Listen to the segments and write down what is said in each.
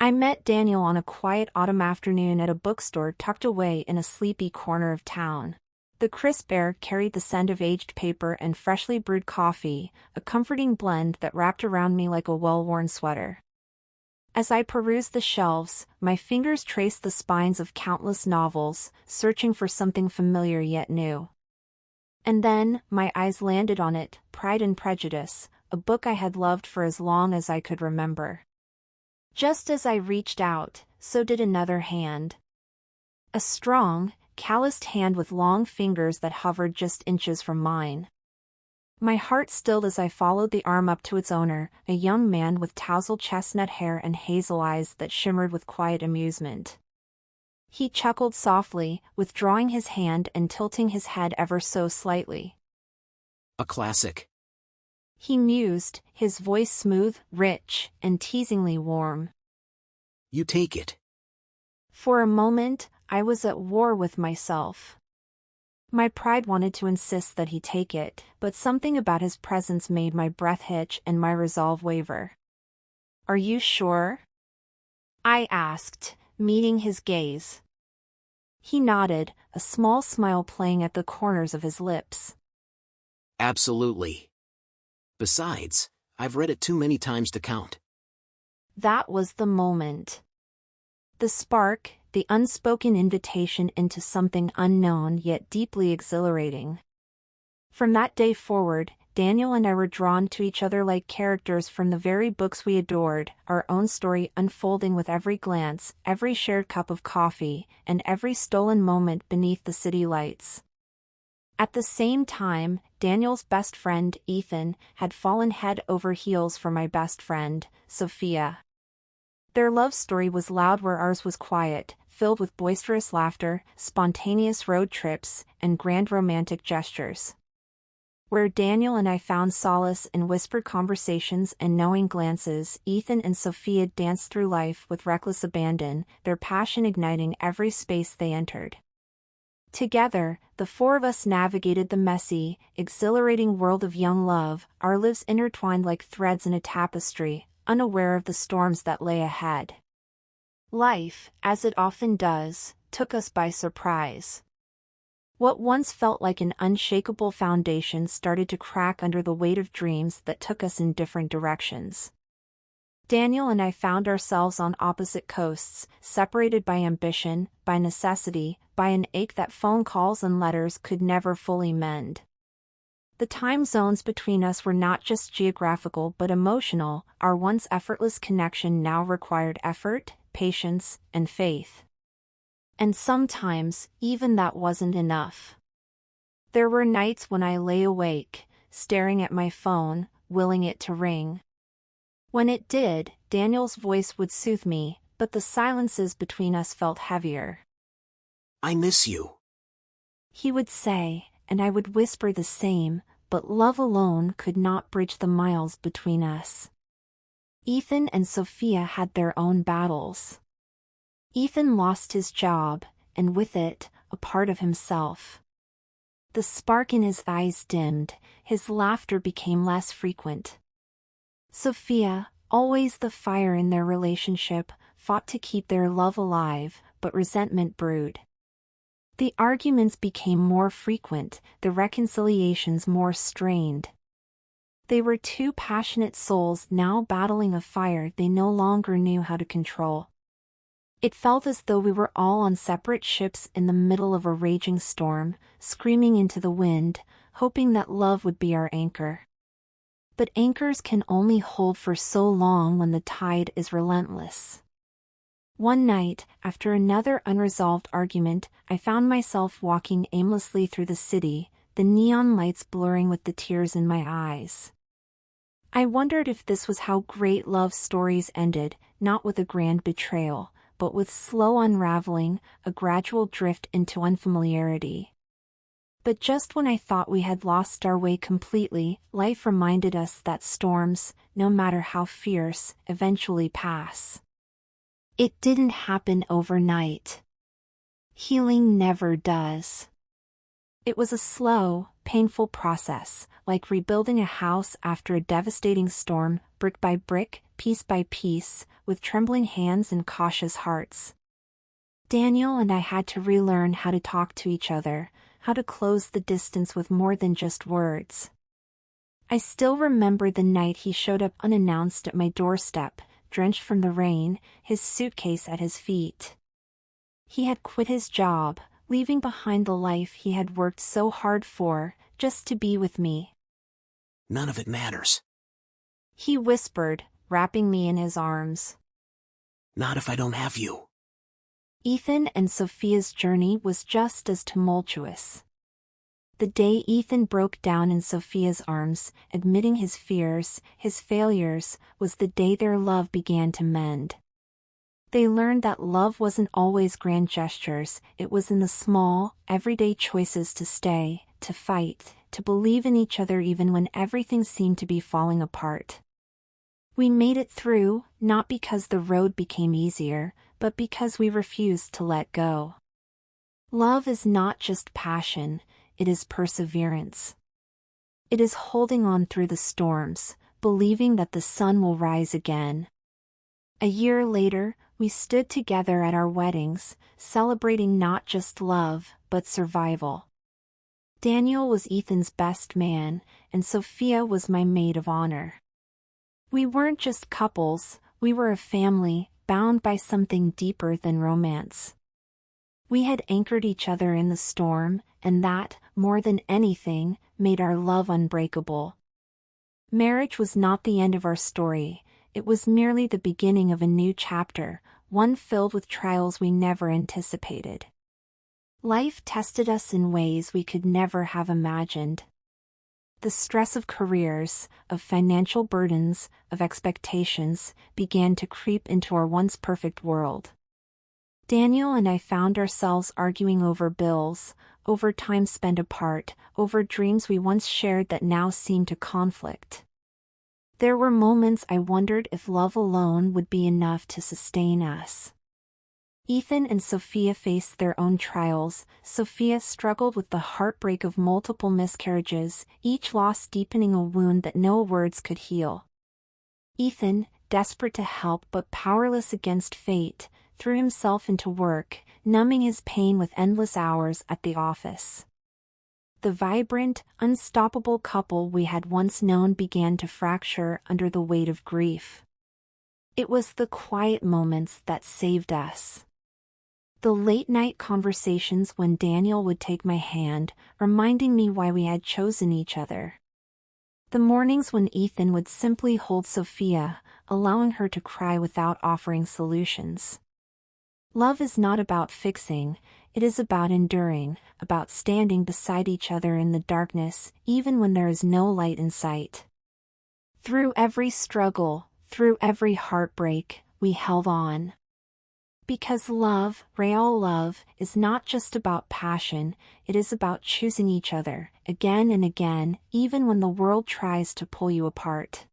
I met Daniel on a quiet autumn afternoon at a bookstore tucked away in a sleepy corner of town. The crisp air carried the scent of aged paper and freshly brewed coffee, a comforting blend that wrapped around me like a well-worn sweater. As I perused the shelves, my fingers traced the spines of countless novels, searching for something familiar yet new. And then, my eyes landed on it, Pride and Prejudice, a book I had loved for as long as I could remember. Just as I reached out, so did another hand. A strong, calloused hand with long fingers that hovered just inches from mine. My heart stilled as I followed the arm up to its owner, a young man with tousled chestnut hair and hazel eyes that shimmered with quiet amusement. He chuckled softly, withdrawing his hand and tilting his head ever so slightly. A classic. He mused, his voice smooth, rich, and teasingly warm. You take it. For a moment, I was at war with myself. My pride wanted to insist that he take it, but something about his presence made my breath hitch and my resolve waver. Are you sure? I asked, meeting his gaze. He nodded, a small smile playing at the corners of his lips. Absolutely. Besides, I've read it too many times to count. That was the moment. The spark, the unspoken invitation into something unknown yet deeply exhilarating. From that day forward, Daniel and I were drawn to each other like characters from the very books we adored, our own story unfolding with every glance, every shared cup of coffee, and every stolen moment beneath the city lights. At the same time, Daniel's best friend, Ethan, had fallen head over heels for my best friend, Sophia. Their love story was loud where ours was quiet, filled with boisterous laughter, spontaneous road trips, and grand romantic gestures. Where Daniel and I found solace in whispered conversations and knowing glances, Ethan and Sophia danced through life with reckless abandon, their passion igniting every space they entered. Together, the four of us navigated the messy, exhilarating world of young love, our lives intertwined like threads in a tapestry, unaware of the storms that lay ahead. Life, as it often does, took us by surprise. What once felt like an unshakable foundation started to crack under the weight of dreams that took us in different directions. Daniel and I found ourselves on opposite coasts, separated by ambition, by necessity, by an ache that phone calls and letters could never fully mend. The time zones between us were not just geographical but emotional. Our once effortless connection now required effort, patience, and faith. And sometimes, even that wasn't enough. There were nights when I lay awake, staring at my phone, willing it to ring. When it did, Daniel's voice would soothe me, but the silences between us felt heavier. I miss you, he would say, and I would whisper the same, but love alone could not bridge the miles between us. Ethan and Sophia had their own battles. Ethan lost his job, and with it, a part of himself. The spark in his eyes dimmed, his laughter became less frequent. Sophia, always the fire in their relationship, fought to keep their love alive, but resentment brewed. The arguments became more frequent, the reconciliations more strained. They were two passionate souls now battling a fire they no longer knew how to control. It felt as though we were all on separate ships in the middle of a raging storm, screaming into the wind, hoping that love would be our anchor. But anchors can only hold for so long when the tide is relentless. One night, after another unresolved argument, I found myself walking aimlessly through the city, the neon lights blurring with the tears in my eyes. I wondered if this was how great love stories ended, not with a grand betrayal, but with slow unraveling, a gradual drift into unfamiliarity. But just when I thought we had lost our way completely, life reminded us that storms, no matter how fierce, eventually pass. It didn't happen overnight. Healing never does. It was a slow, painful process, like rebuilding a house after a devastating storm, brick by brick, piece by piece, with trembling hands and cautious hearts. Daniel and I had to relearn how to talk to each other, how to close the distance with more than just words. I still remember the night he showed up unannounced at my doorstep, drenched from the rain, his suitcase at his feet. He had quit his job, leaving behind the life he had worked so hard for, just to be with me. None of it matters. He whispered, wrapping me in his arms. Not if I don't have you. Ethan and Sophia's journey was just as tumultuous. The day Ethan broke down in Sophia's arms, admitting his fears, his failures, was the day their love began to mend. They learned that love wasn't always grand gestures, it was in the small, everyday choices to stay, to fight, to believe in each other even when everything seemed to be falling apart. We made it through, not because the road became easier, but because we refused to let go. Love is not just passion, it is perseverance. It is holding on through the storms, believing that the sun will rise again. A year later, we stood together at our weddings, celebrating not just love, but survival. Daniel was Ethan's best man, and Sophia was my maid of honor. We weren't just couples, we were a family, bound by something deeper than romance. We had anchored each other in the storm, and that, more than anything, made our love unbreakable. Marriage was not the end of our story, it was merely the beginning of a new chapter, one filled with trials we never anticipated. Life tested us in ways we could never have imagined. The stress of careers, of financial burdens, of expectations, began to creep into our once perfect world. Daniel and I found ourselves arguing over bills, over time spent apart, over dreams we once shared that now seemed to conflict. There were moments I wondered if love alone would be enough to sustain us. Ethan and Sophia faced their own trials. Sophia struggled with the heartbreak of multiple miscarriages, each loss deepening a wound that no words could heal. Ethan, desperate to help but powerless against fate, threw himself into work, numbing his pain with endless hours at the office. The vibrant, unstoppable couple we had once known began to fracture under the weight of grief. It was the quiet moments that saved us. The late-night conversations when Daniel would take my hand, reminding me why we had chosen each other. The mornings when Ethan would simply hold Sophia, allowing her to cry without offering solutions. Love is not about fixing, it is about enduring, about standing beside each other in the darkness, even when there is no light in sight. Through every struggle, through every heartbreak, we held on. Because love, real love, is not just about passion, it is about choosing each other, again and again, even when the world tries to pull you apart.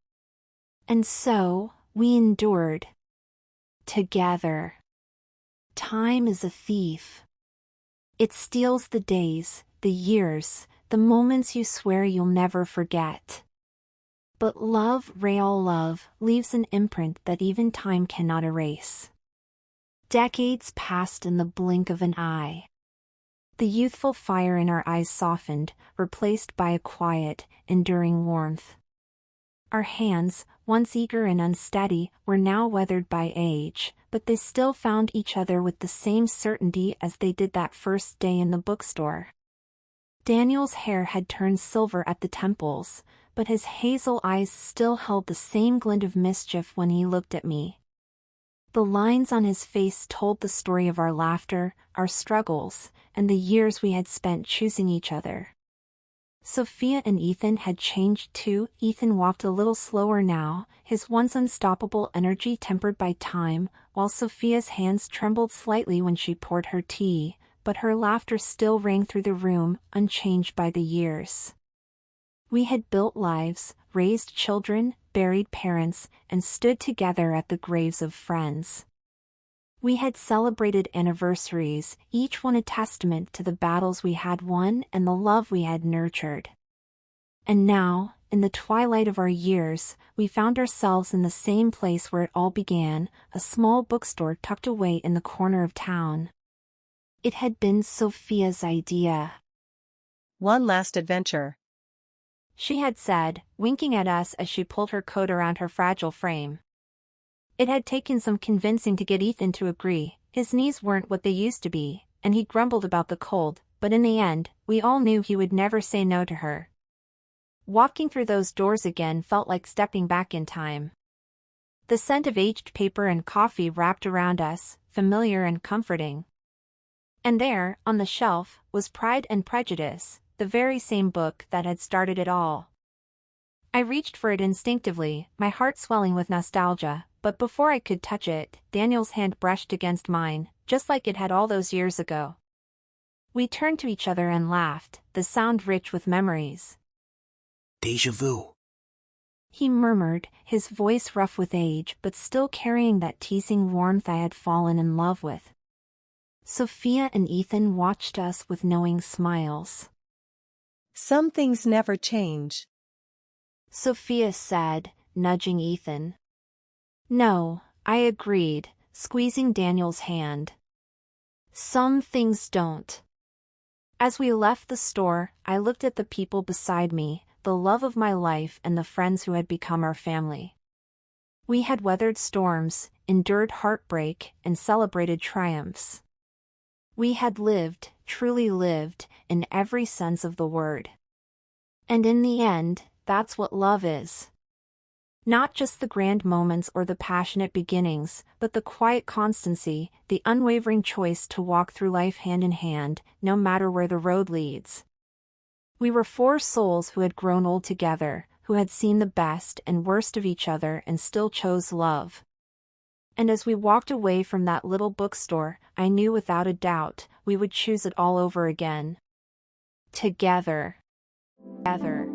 And so, we endured. Together. Time is a thief. It steals the days, the years, the moments you swear you'll never forget. But love, real love, leaves an imprint that even time cannot erase. Decades passed in the blink of an eye. The youthful fire in our eyes softened, replaced by a quiet, enduring warmth. Our hands, once eager and unsteady, were now weathered by age, but they still found each other with the same certainty as they did that first day in the bookstore. Daniel's hair had turned silver at the temples, but his hazel eyes still held the same glint of mischief when he looked at me. The lines on his face told the story of our laughter, our struggles, and the years we had spent choosing each other. Sophia and Ethan had changed too. Ethan walked a little slower now, his once unstoppable energy tempered by time, while Sophia's hands trembled slightly when she poured her tea, but her laughter still rang through the room, unchanged by the years. We had built lives, raised children, buried parents, and stood together at the graves of friends. We had celebrated anniversaries, each one a testament to the battles we had won and the love we had nurtured. And now, in the twilight of our years, we found ourselves in the same place where it all began, a small bookstore tucked away in the corner of town. It had been Sophia's idea. One last adventure, She had said, winking at us as she pulled her coat around her fragile frame. It had taken some convincing to get Ethan to agree. His knees weren't what they used to be, and he grumbled about the cold, but in the end, we all knew he would never say no to her. Walking through those doors again felt like stepping back in time. The scent of aged paper and coffee wrapped around us, familiar and comforting. And there, on the shelf, was Pride and Prejudice, the very same book that had started it all. I reached for it instinctively, my heart swelling with nostalgia, but before I could touch it, Daniel's hand brushed against mine, just like it had all those years ago. We turned to each other and laughed, the sound rich with memories. Déjà vu. He murmured, his voice rough with age but still carrying that teasing warmth I had fallen in love with. Sophia and Ethan watched us with knowing smiles. some things never change. Sophia said, nudging Ethan. No, I agreed, squeezing Daniel's hand. Some things don't. As we left the store, I looked at the people beside me, the love of my life and the friends who had become our family. We had weathered storms, endured heartbreak, and celebrated triumphs. We had lived, truly lived, in every sense of the word. And in the end, that's what love is. Not just the grand moments or the passionate beginnings, but the quiet constancy, the unwavering choice to walk through life hand in hand, no matter where the road leads. We were four souls who had grown old together, who had seen the best and worst of each other and still chose love. And as we walked away from that little bookstore, I knew without a doubt, we would choose it all over again. Together. Together.